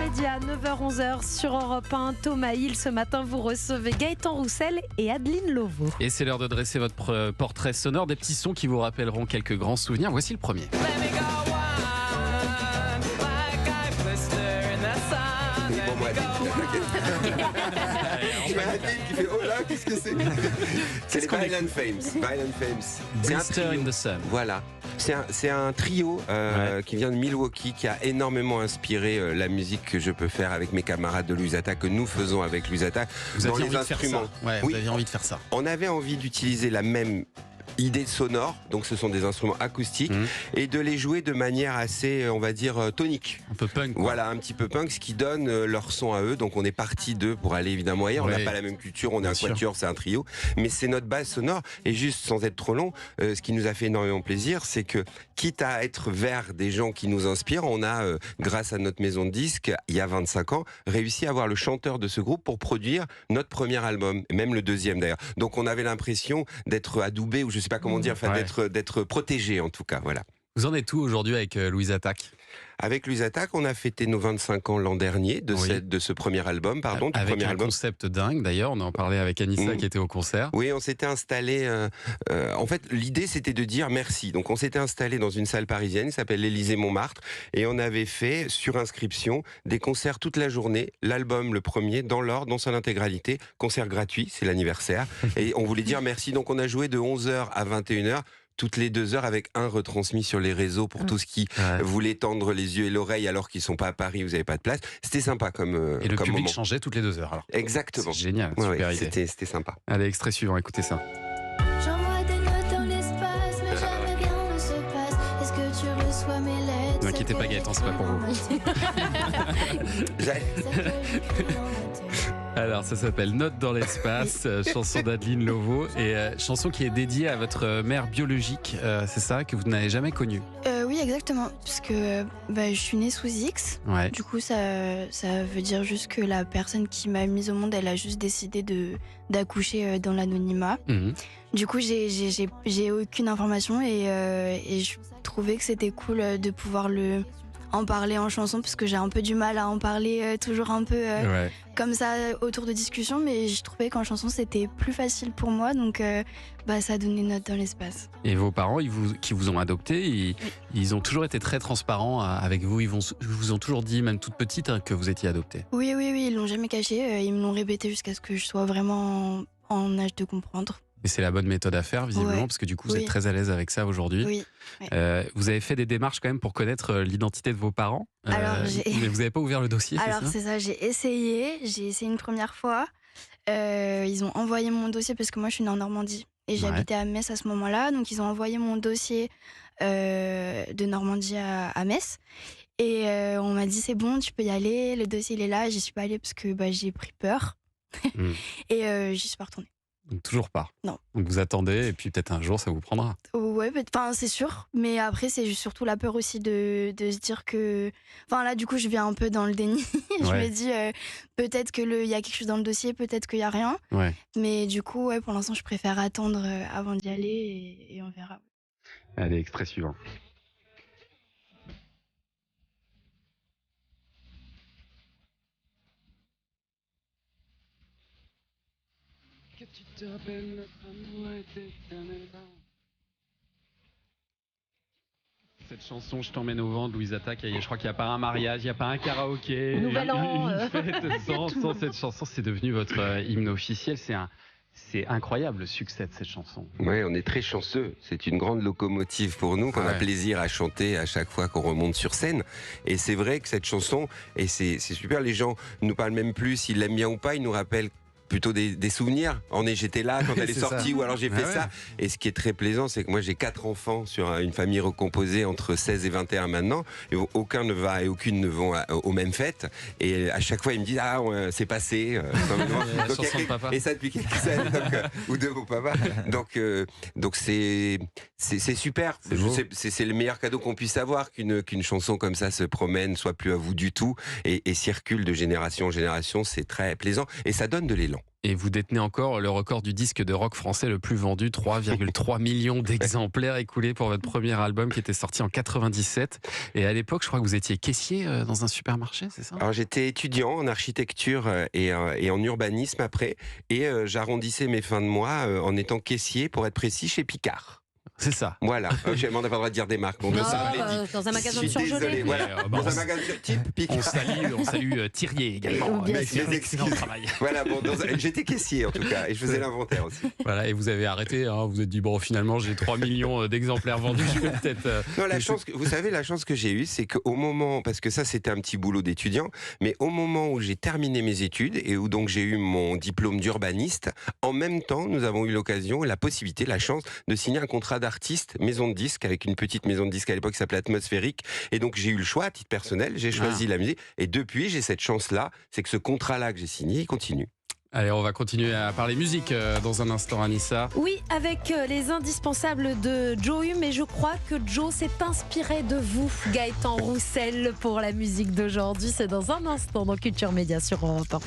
Midi à 9h-11h sur Europe 1. Thomas Hill, ce matin, vous recevez Gaëtan Roussel et Adeline Lovo. Et c'est l'heure de dresser votre portrait sonore, des petits sons qui vous rappelleront quelques grands souvenirs. Voici le premier. Qui fait oh là, qu'est-ce que c'est? C'est les Violent Femmes. Blister in the Sun. Voilà. C'est un trio qui vient de Milwaukee, qui a énormément inspiré la musique que je peux faire avec mes camarades de Lusata, que nous faisons avec Lusata. Vous dans aviez les envie de instruments. faire ça. Ouais, oui. Vous aviez envie de faire ça. On avait envie d'utiliser la même idée sonore, donc ce sont des instruments acoustiques, et de les jouer de manière assez, on va dire, tonique. Un peu punk. Quoi. Voilà, un petit peu punk, ce qui donne leur son à eux. Donc on est parti d'eux pour aller évidemment ailleurs. On n'a pas la même culture, on est un quatuor, c'est un trio, mais c'est notre base sonore. Et juste sans être trop long, ce qui nous a fait énormément plaisir, c'est que quitte à être vers des gens qui nous inspirent, on a, grâce à notre maison de disques, il y a 25 ans, réussi à avoir le chanteur de ce groupe pour produire notre premier album, et même le deuxième d'ailleurs. Donc on avait l'impression d'être adoubé, ou je sais pas comment dire, enfin d'être protégé en tout cas, voilà. Vous en êtes où aujourd'hui avec Louise Attaque? Avec Lusata, on a fêté nos 25 ans l'an dernier de ce premier album, pardon. Avec un concept dingue d'ailleurs, on en parlait avec Anissa qui était au concert. Oui, on s'était installé, en fait l'idée c'était de dire merci. Donc on s'était installé dans une salle parisienne qui s'appelle l'Élysée-Montmartre, et on avait fait sur inscription des concerts toute la journée, l'album le premier dans l'ordre, dans son intégralité, concert gratuit, c'est l'anniversaire, et on voulait dire merci. Donc on a joué de 11h à 21h, toutes les 2 heures, avec un retransmis sur les réseaux pour tous qui voulaient tendre les yeux et l'oreille alors qu'ils sont pas à Paris, vous n'avez pas de place. C'était sympa comme et le comme public moment. changeait toutes les 2 heures. Alors. Exactement. C'est génial, super idée. C'était sympa. Allez, extrait suivant, écoutez ça. J'envoie des notes dans l'espace, mais jamais rien ne se passe. Est-ce que tu reçois mes lettres? Ne vous inquiétez pas Gaëtan, c'est pas pour vous. Alors ça s'appelle Note dans l'espace, chanson d'Adeline Lovo, et chanson qui est dédiée à votre mère biologique, c'est ça, que vous n'avez jamais connue? Oui, exactement, parce que je suis née sous X. Ouais. Du coup, ça veut dire juste que la personne qui m'a mise au monde, elle a juste décidé d'accoucher dans l'anonymat. Du coup, j'ai aucune information, et je trouvais que c'était cool de pouvoir en parler en chanson, parce que j'ai un peu du mal à en parler toujours un peu comme ça autour de discussions, mais je trouvais qu'en chanson c'était plus facile pour moi, donc ça donnait Note dans l'espace. Et vos parents qui vous ont adopté, ils ont toujours été très transparents avec vous, ils vous ont toujours dit, même toute petite, que vous étiez adoptée? Oui, ils l'ont jamais caché, ils me l'ont répété jusqu'à ce que je sois vraiment en âge de comprendre. Et c'est la bonne méthode à faire, visiblement, parce que du coup, vous êtes très à l'aise avec ça aujourd'hui. Oui. Vous avez fait des démarches quand même pour connaître l'identité de vos parents, mais vous n'avez pas ouvert le dossier, Alors, c'est ça, j'ai essayé une première fois. Ils ont envoyé mon dossier, parce que moi, je suis née en Normandie. Et j'habitais à Metz à ce moment-là. Donc, ils ont envoyé mon dossier de Normandie à Metz. Et on m'a dit, c'est bon, tu peux y aller. Le dossier, il est là. J'y suis pas allée parce que j'ai pris peur. Et j'y suis pas retournée. Donc toujours pas. Non. Donc vous attendez et puis peut-être un jour ça vous prendra. Ouais, c'est sûr. Mais après c'est surtout la peur aussi de se dire que... Enfin là du coup je viens un peu dans le déni. Je me dis peut-être qu'il y a quelque chose dans le dossier, peut-être qu'il y a rien. Ouais. Mais du coup pour l'instant je préfère attendre avant d'y aller, et on verra. Allez, extrait suivant. Que tu te rappelles, notre amour était éternellement. Cette chanson, Je t'emmène au vent, de Louise Attaque, je crois qu'il n'y a pas un mariage, il n'y a pas un karaoké, Nouvel an, une fête sans cette chanson. C'est devenu votre hymne officiel. C'est incroyable le succès de cette chanson. Oui, on est très chanceux. C'est une grande locomotive pour nous, qu'on a plaisir à chanter à chaque fois qu'on remonte sur scène. Et c'est vrai que cette chanson, et c'est super, les gens nous parlent même plus s'ils l'aiment bien ou pas, ils nous rappellent plutôt des souvenirs. J'étais là quand elle est sortie, ou alors j'ai fait ça. Et ce qui est très plaisant, c'est que moi j'ai 4 enfants sur une famille recomposée entre 16 et 21 maintenant, et aucun ne va et aucune ne vont aux mêmes fêtes. Et à chaque fois ils me disent c'est passé. Et ça depuis quelques années, ou de vos papas. Donc c'est super. C'est le meilleur cadeau qu'on puisse avoir, qu'une chanson comme ça se promène, soit plus à vous du tout, et circule de génération en génération. C'est très plaisant et ça donne de l'élan. Et vous détenez encore le record du disque de rock français le plus vendu, 3,3 millions d'exemplaires écoulés pour votre premier album qui était sorti en 97. Et à l'époque, je crois que vous étiez caissier dans un supermarché, c'est ça? Alors j'étais étudiant en architecture et en urbanisme après, et j'arrondissais mes fins de mois en étant caissier, pour être précis, chez Picard. C'est ça. Voilà, on n'a pas le droit de dire des marques. Bon, Non, ça, dans un magasin je de suis désolé, surgelé. voilà. Dans un magasin type Picard. On salue Thirier également. Bien Mes sûr. excuses. Travail. Voilà, bon, j'étais caissier en tout cas, et je faisais l'inventaire aussi. Voilà, et vous avez arrêté, hein, vous vous êtes dit, bon, finalement, j'ai 3 millions d'exemplaires vendus, je vais peut-être... Non, vous savez, la chance que j'ai eue, c'est qu'au moment, parce que ça c'était un petit boulot d'étudiant, mais au moment où j'ai terminé mes études et où donc j'ai eu mon diplôme d'urbaniste, en même temps, nous avons eu l'occasion, la possibilité, la chance de signer un contrat d'artiste, maison de disques, avec une petite maison de disques à l'époque qui s'appelait Atmosphérique. Et donc j'ai eu le choix à titre personnel, j'ai choisi la musique. Et depuis, j'ai cette chance-là, c'est que ce contrat-là que j'ai signé, il continue. Allez, on va continuer à parler musique dans un instant, Anissa. Oui, avec les indispensables de Joe Hume, mais je crois que Joe s'est inspiré de vous, Gaëtan Roussel, pour la musique d'aujourd'hui. C'est dans un instant dans Culture Média sur Europe 1.